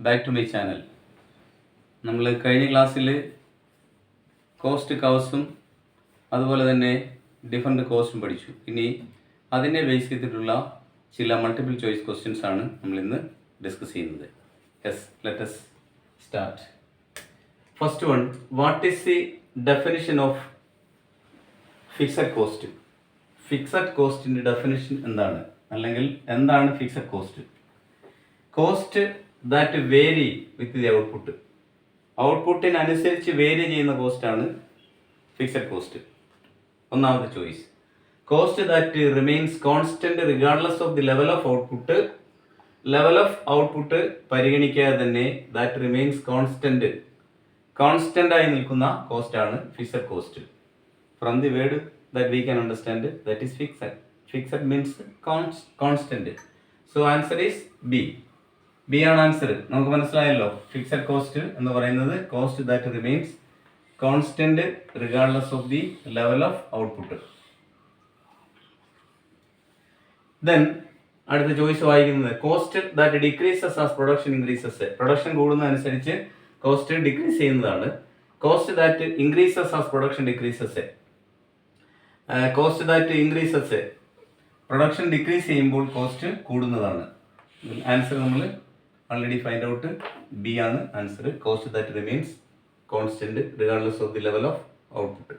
Back to my channel. നമ്മൾ കഴിഞ്ഞ ക്ലാസ്സിൽ കോസ്റ്റ് കവേഴ്സും അതുപോലെ തന്നെ ഡിഫറെൻറ്റ് കോസ്റ്റും പഠിച്ചു. ഇനി അതിനെ ബേസ് ചെയ്തിട്ടുള്ള ചില മൾട്ടിപ്പിൾ ചോയ്സ് ക്വസ്റ്റ്യൻസ് ആണ് നമ്മൾ ഇന്ന് ഡിസ്കസ് ചെയ്യുന്നത്. Yes, let us start. First one, what is the definition of fixed cost? Fixed കോസ്റ്റിൻ്റെ ഡെഫിനിഷൻ എന്താണ്, അല്ലെങ്കിൽ എന്താണ് fixed cost? Cost that vary with the output. ഔട്ട്പുട്ടിനനുസരിച്ച് വേരി ചെയ്യുന്ന കോസ്റ്റാണ് ഫിക്സഡ് കോസ്റ്റ്. ഒന്നാമത്തെ choice. Cost that remains constant regardless of the level of output. Level of output പരിഗണിക്കാതെ തന്നെ ദാറ്റ് റിമെയിൻസ് കോൺസ്റ്റന്റ് ആയി നിൽക്കുന്ന കോസ്റ്റാണ് fixed cost. From the word that we can understand, that is fixed. Fixed means constant. So answer is B. B ആണ് answer. നമുക്ക് മനസ്സിലായല്ലോ, fixed cost എന്ന് പറയുന്നത് cost that remains constant regardless of the level of output. Then അടുത്ത choice വായിക്കുന്നത്, cost that decreases as production increases. Production കൂടുന്നതനുസരിച്ച് cost decrease ചെയ്യുന്നതാണ്. Cost that increases as production decreases. Cost that increases, production decrease ചെയ്യുമ്പോൾ cost കൂടുന്നതാണ്. Answer നമ്മൾ already find out, B ആണ് answer. Cost that remains constant regardless of the level of output.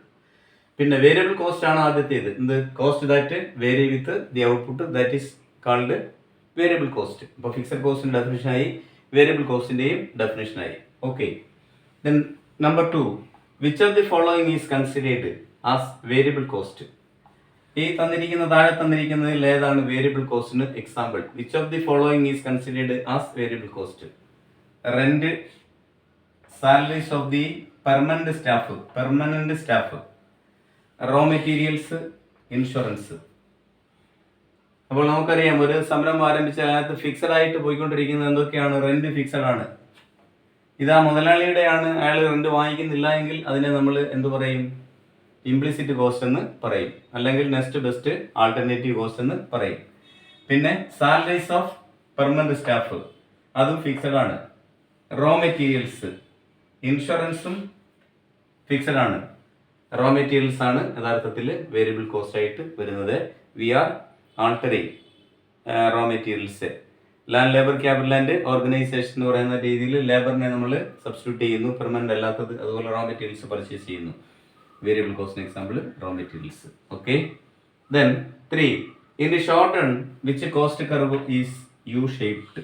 പിന്നെ variable cost ആണ് ആദ്യത്തേത്. എന്ത്? Cost that vary with the output, that is called variable cost. അപ്പോൾ fixed കോസ്റ്റിന്റെ ഡെഫിനിഷനായി, വേരിയബിൾ കോസ്റ്റിന്റെയും ഡെഫിനിഷനായി. Okay. Then number 2, which of the following is considered as variable cost? ഈ താഴെ തന്നിരിക്കുന്നതിൽ ഏതാണ് വേരിയബിൾ കോസ്റ്റിന് example? Which of the following is considered as variable cost? Rent, salaries of the permanent staff, raw materials, insurance. അപ്പോൾ നമുക്കറിയാം, ഒരു സംരംഭം ആരംഭിച്ച അതിനകത്ത് ഫിക്സഡ് ആയിട്ട് പോയിക്കൊണ്ടിരിക്കുന്നത് എന്തൊക്കെയാണ്? റെന്റ് ഫിക്സഡ് ആണ്. ഇതാ മുതലാളിയുടെ ആണ്, അയാൾ റെന്റ് വാങ്ങിക്കുന്നില്ല എങ്കിൽ അതിനെ നമ്മൾ എന്ത് പറയും? ഇംപ്ലിസിറ്റ് കോസ്റ്റ് എന്ന് പറയും, അല്ലെങ്കിൽ നെക്സ്റ്റ് ബെസ്റ്റ് ആൾട്ടർനേറ്റീവ് കോസ്റ്റ് എന്ന് പറയും. പിന്നെ സാലറീസ് ഓഫ് പെർമനന്റ് സ്റ്റാഫ്, അതും ഫിക്സഡ് ആണ്. റോ മെറ്റീരിയൽസ്, ഇൻഷുറൻസും ഫിക്സഡ് ആണ്. റോ മെറ്റീരിയൽസ് ആണ് യഥാർത്ഥത്തിൽ വേരിയബിൾ കോസ്റ്റ് ആയിട്ട് വരുന്നത്. We are altering raw materials. Land labour capital and organisation എന്ന് പറയുന്ന രീതിയിൽ ലേബറിനെ നമ്മൾ സബ്സ്റ്റിറ്റ്യൂട്ട് ചെയ്യുന്നു, പെർമനന്റ് അല്ലാത്തത്. അതുപോലെ റോ മെറ്റീരിയൽസ് പർച്ചേസ് ചെയ്യുന്നു. വേരിയബിൾ കോസ്റ്റിന് example raw materials. Okay. Then 3, in the short run which cost curve is U shaped?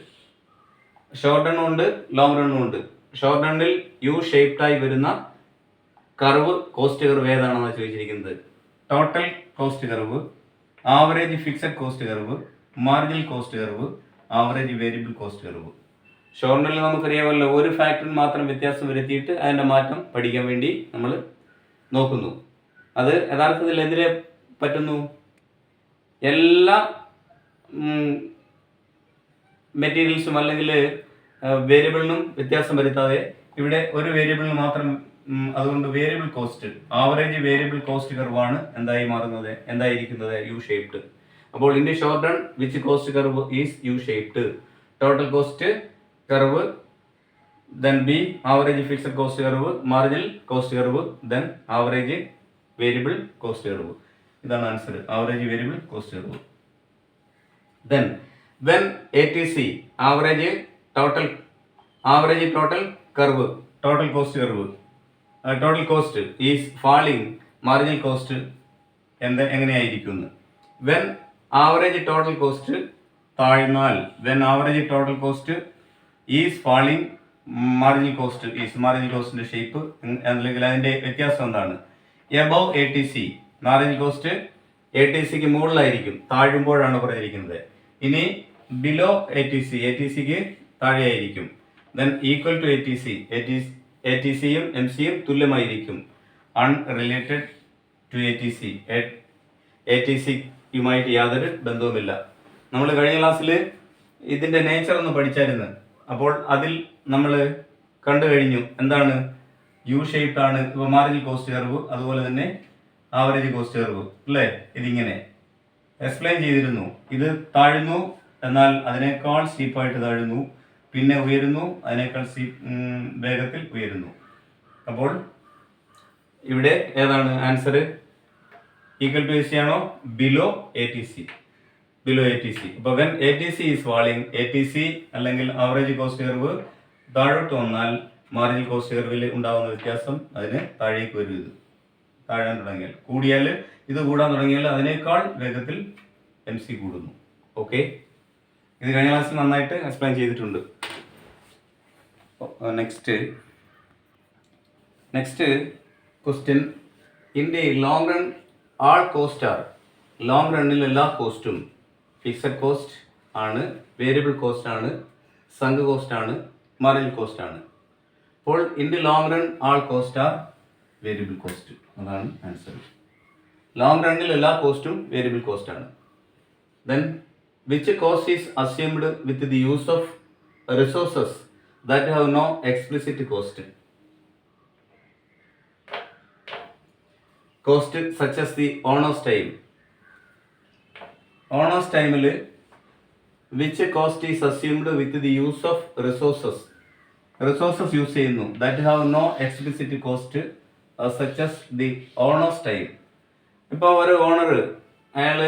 Short റണ്ണും ഉണ്ട്, ലോങ് റണ്ണും ഉണ്ട്. ഷോർട്ട് റണ്ണിൽ യു ഷേപ്ഡ് ആയി വരുന്ന കർവ്, കോസ്റ്റ് കർവ് ഏതാണെന്ന് ചോദിച്ചിരിക്കുന്നത്. Total cost curve, average fixed cost curve, marginal cost curve, average variable cost curve. Short റണ്ണിൽ നമുക്കറിയാമല്ലോ, ഒരു ഫാക്ടറിൽ മാത്രം വ്യത്യാസം വരുത്തിയിട്ട് അതിൻ്റെ മാറ്റം പഠിക്കാൻ വേണ്ടി നമ്മൾ നോക്കുന്നു. അത് യഥാർത്ഥത്തിൽ എന്തിനെ പറ്റുന്നു? എല്ലാ മെറ്റീരിയൽസും അല്ലെങ്കിൽ വേരിയബിളിനും വ്യത്യാസം വരുത്താതെ ഇവിടെ ഒരു വേരിയബിളിന് മാത്രം. അതുകൊണ്ട് variable cost, average variable cost കർവാണ് എന്തായിരിക്കുന്നത്? U shaped. അപ്പോൾ in the short run which cost curve is U shaped? Total cost curve, then B, average fixed cost curve, marginal cost curve, then average variable cost curve. ഇതാണ് answer, average variable cost curve. Then when ATC, average total curve, total cost curve, total cost is falling, marginal cost എങ്ങനെയായിരിക്കുന്നു? when average total cost താഴ്ന്നാൽ, when average total cost is falling, marginal കോസ്റ്റിന്റെ shape അല്ലെങ്കിൽ അതിന്റെ വ്യത്യാസം എന്താണ്? Above ATC, marginal cost ATCക്ക് മുകളിലായിരിക്കും, താഴുമ്പോഴാണ് പറഞ്ഞിരിക്കുന്നത്. ഇനി ബിലോ ATCക്ക് താഴെയായിരിക്കും. ദെൻ ഈക്വൽ ടു ATCയും MC-യും തുല്യമായിരിക്കും. അൺറിലേറ്റഡ് ടു ATCയുമായിട്ട് യാതൊരു ബന്ധവുമില്ല. നമ്മൾ കഴിഞ്ഞ ക്ലാസ്സിൽ ഇതിന്റെ നേച്ചർ ഒന്ന് പഠിച്ചായിരുന്നു. അപ്പോൾ അതിൽ നമ്മൾ കണ്ടു കഴിഞ്ഞു എന്താണ് യു ഷേപ്പ് ആണ്. ഇപ്പോൾ മാർജിനൽ കോസ്റ്റ് കർവ്, അതുപോലെ തന്നെ ആവറേജ് കോസ്റ്റ് കർവ് അല്ലേ, ഇതിങ്ങനെ എക്സ്പ്ലെയിൻ ചെയ്തിരുന്നു. ഇത് താഴുന്നു, എന്നാൽ അതിനേക്കാൾ സ്റ്റീപ്പായിട്ട് താഴുന്നു. പിന്നെ ഉയരുന്നു, അതിനേക്കാൾ വേഗത്തിൽ ഉയരുന്നു. അപ്പോൾ ഇവിടെ ഏതാണ് ആൻസർ? ഈക്വൽ ടു AC ആണോ? Below ATC. Below ATC. അപ്പോൾ when ATC is falling, ATC അല്ലെങ്കിൽ ആവറേജ് കോസ്റ്റ് കർവ് താഴോട്ട് വന്നാൽ മാർജിനൽ കോസ്റ്റ് കർവിൽ ഉണ്ടാകുന്ന വ്യത്യാസം അതിന് താഴേക്ക് വരും. ഇത് താഴാൻ തുടങ്ങിയാൽ, കൂടിയാൽ ഇത് കൂടാൻ തുടങ്ങിയാൽ അതിനേക്കാൾ വേഗത്തിൽ MC കൂടുന്നു. ഓക്കെ, ഇത് കഴിഞ്ഞ ക്ലാസ്സിൽ നന്നായിട്ട് എക്സ്പ്ലെയിൻ ചെയ്തിട്ടുണ്ട്. Next question. In the long run all cost are. Long റണ്ണിൽ എല്ലാ കോസ്റ്റും ഫിക്സഡ് കോസ്റ്റ് ആണ്, വേരിയബിൾ കോസ്റ്റ് ആണ്, സങ്ക് കോസ്റ്റ് ആണ്, മാർജിനൽ കോസ്റ്റ് ആണ്. അപ്പോൾ in the long run all cost are variable cost. അതാണ് ആൻസർ. ലോങ് റണ്ണിൽ എല്ലാ കോസ്റ്റും വേരിയബിൾ കോസ്റ്റ് ആണ്. Then which cost is assumed with the use of resources that have no explicit cost. Cost such as the owner's time. Owners ടൈമിൽ which cost is assumed with the use of resources. Resources use ചെയ്യുന്നു that have no explicit cost such as the owner's time. ഇപ്പോൾ ഒരു owner അയാൾ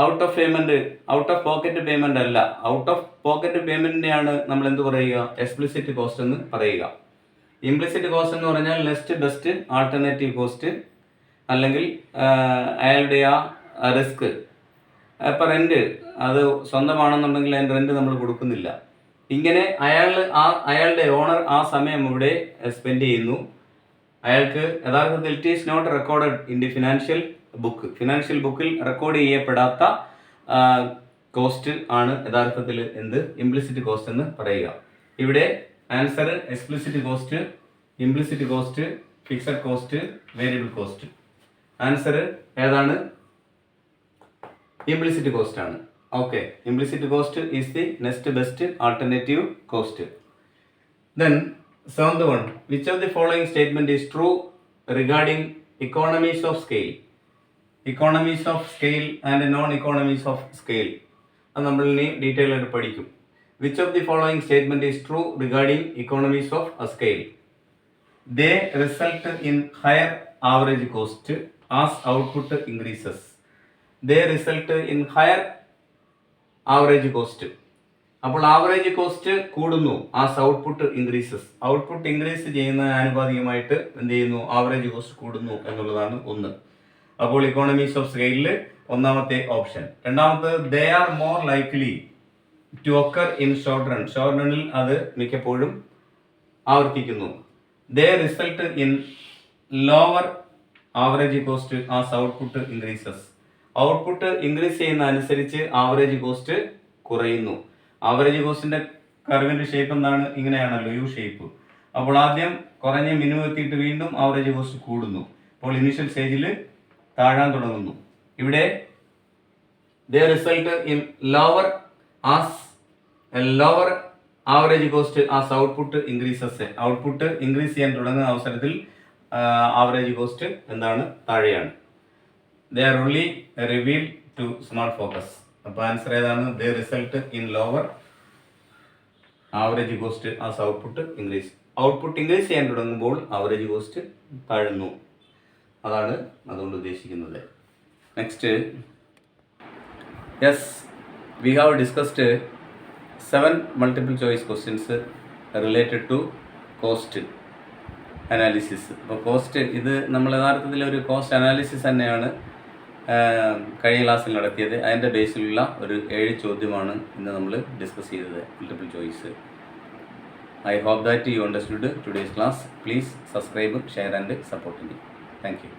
out of pocket payment അല്ല, out of pocket പേയ്മെന്റിനെയാണ് നമ്മൾ എന്ത് പറയുക? എക്സ്പ്ലിസിറ്റ് കോസ്റ്റ് എന്ന് പറയുക. ഇംപ്ലിസിറ്റ് കോസ്റ്റ് എന്ന് പറഞ്ഞാൽ നെക്സ്റ്റ് ബെസ്റ്റ് ആൾട്ടർനേറ്റീവ് കോസ്റ്റ്, അല്ലെങ്കിൽ അയാളുടെ ആ റിസ്ക്. ഇപ്പം റെന്റ് അത് സ്വന്തമാണെന്നുണ്ടെങ്കിൽ അതിൻ്റെ റെന്റ് നമ്മൾ കൊടുക്കുന്നില്ല. ഇങ്ങനെ അയാളുടെ ഓണർ ആ സമയം ഇവിടെ സ്പെൻഡ് ചെയ്യുന്നു. അയാൾക്ക് യഥാർത്ഥത്തിൽ it is not recorded in the financial book. Financial ബുക്കിൽ റെക്കോർഡ് ചെയ്യപ്പെടാത്ത കോസ്റ്റ് ആണ് യഥാർത്ഥത്തിൽ ഇംപ്ലിസിറ്റ് കോസ്റ്റ് എന്ന് പറയുക. ഇവിടെ answer explicit cost, implicit cost, fixed cost, variable cost. Answer ഏതാണ്? ഇംപ്ലിസിറ്റ് കോസ്റ്റ് ആണ്. Okay, implicit cost is the next best alternative cost. Then seventh one. Which of the following statement is true regarding economies of scale. Economies of scale and non economies of scale അത് നമ്മൾ ഇനി detail ആയിട്ട് പഠിക്കും. Which of the following statement is true regarding economies of scale? They result in higher average cost as output increases. They result in higher average cost. അപ്പോൾ average cost കൂടുന്നു as output increases. Output increase ചെയ്യുന്ന ആനുപാതികമായിട്ട് എന്ത് ചെയ്യുന്നു? Average cost കൂടുന്നു എന്നുള്ളതാണ് ഒന്ന്. അപ്പോൾ economies of സ്കെയിലിൽ ഒന്നാമത്തെ ഓപ്ഷൻ. രണ്ടാമത്തെ, they are more likely to occur in short run. Short റണ്ണിൽ അത് മിക്കപ്പോഴും ആവർത്തിക്കുന്നു. They result in lower average cost as output increases. Output increase ചെയ്യുന്ന അനുസരിച്ച് ആവറേജ് കോസ്റ്റ് കുറയുന്നു. ആവറേജ് കോസ്റ്റിന്റെ കർവിന്റെ ഷേപ്പ് എന്താണ്? ഇങ്ങനെയാണല്ലോ, യു ഷേപ്പ്. അപ്പോൾ ആദ്യം കുറഞ്ഞ മിനിമം എത്തിയിട്ട് വീണ്ടും ആവറേജ് കോസ്റ്റ് കൂടുന്നു. അപ്പോൾ ഇനീഷ്യൽ സ്റ്റേജിൽ താഴാൻ തുടങ്ങുന്നു. ഇവിടെ they result in lower average cost as output increases. Output increase ചെയ്യാൻ തുടങ്ങുന്ന അവസരത്തിൽ ആവറേജ് കോസ്റ്റ് എന്താണ്? താഴെയാണ്. They are only reveal to small focus. അപ്പോൾ ആൻസർ ഏതാണ്? They result in lower average cost as output increase. Output increase ചെയ്യാൻ തുടങ്ങുമ്പോൾ average cost താഴുന്നു. അതാണ് അതുകൊണ്ട് ഉദ്ദേശിക്കുന്നത്. Next, yes, we have discussed 7 multiple choice questions related to cost analysis. അപ്പോൾ cost ഇത് നമ്മൾ യഥാർത്ഥത്തിൽ ഒരു കോസ്റ്റ് അനാലിസിസ് തന്നെയാണ് കഴിഞ്ഞ ക്ലാസ്സിൽ നടത്തിയത്. അതിൻ്റെ ബേസിലുള്ള ഒരു 7 ചോദ്യമാണ് ഇന്ന് നമ്മൾ ഡിസ്കസ് ചെയ്തത്, multiple choice. I hope that you understood today's class. Please subscribe, share and support me. Thank you.